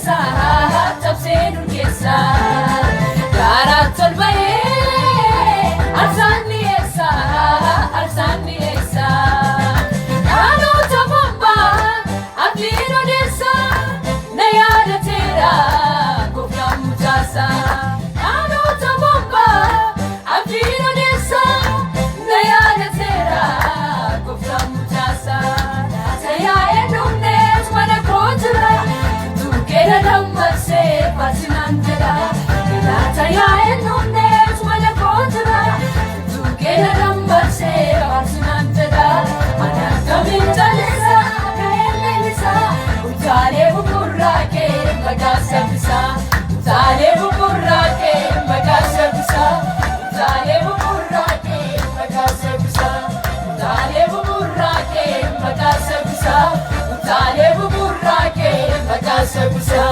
keessa cabsee dur keessa gaara tolba'ee arsaan dhiyeessa arsaan dhiyeessa dhaloota bombaa abdiin odeessa na yaadateera gooftaan mucaasa dhaloota bombaa abdiin odeessa na yaadateera gooftaan mucaasa tayaa'ee dhumnees mana koo jira duukeera dammarsee farsinaan jedha tayaa'ee dhumnees mana koo jira duukeera dammarsee farsinaan jedha ani akkamiin calleessa ga'een leellisa utaalee buburraa kee maqaa saffisa utaalee buburraa kee maqaa saffisa utaalee buburraa kee maqaa saffisa utaalee buburraa kee maqaa saffisa utaalee buburraa kee maqaa saffisa.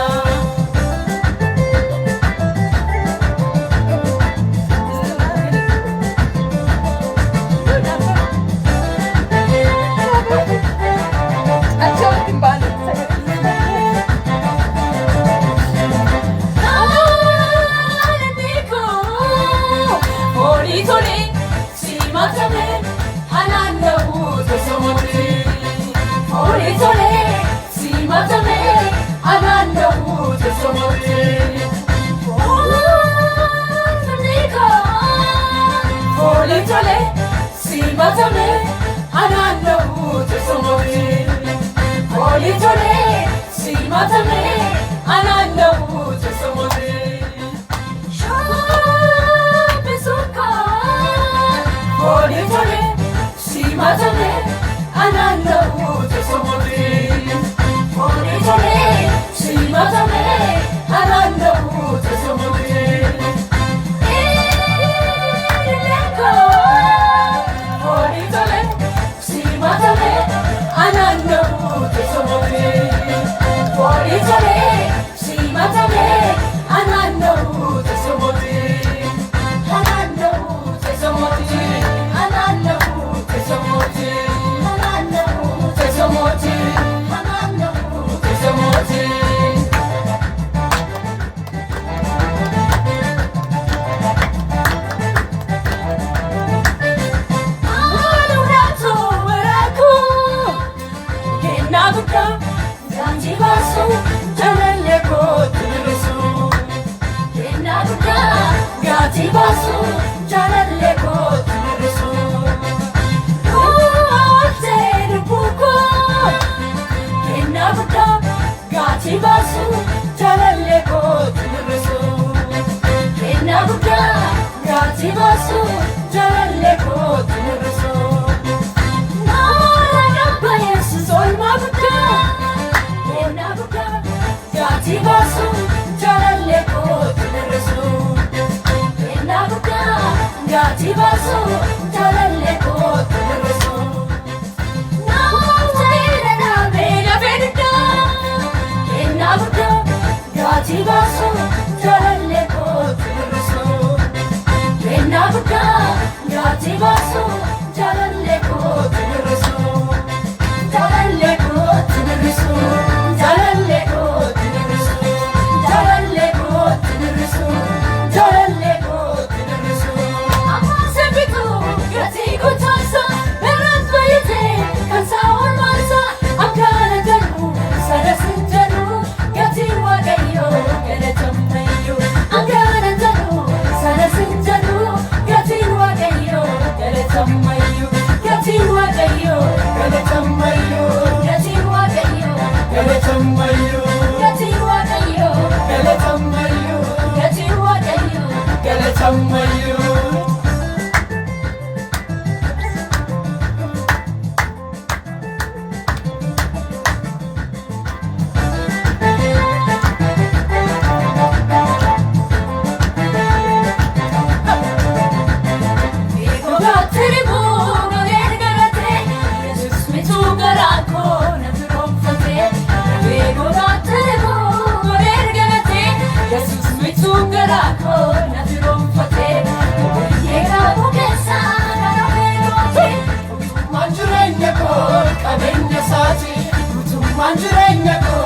Manjurenya ko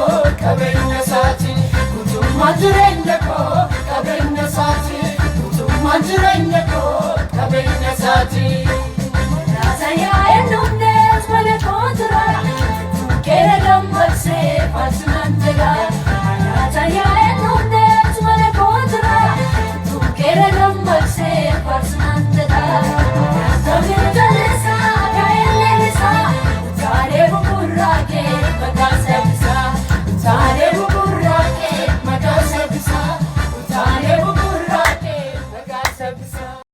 kabenya sati Manjireenya koo qabeenya isaati, utuu manjireenya koo qabeenya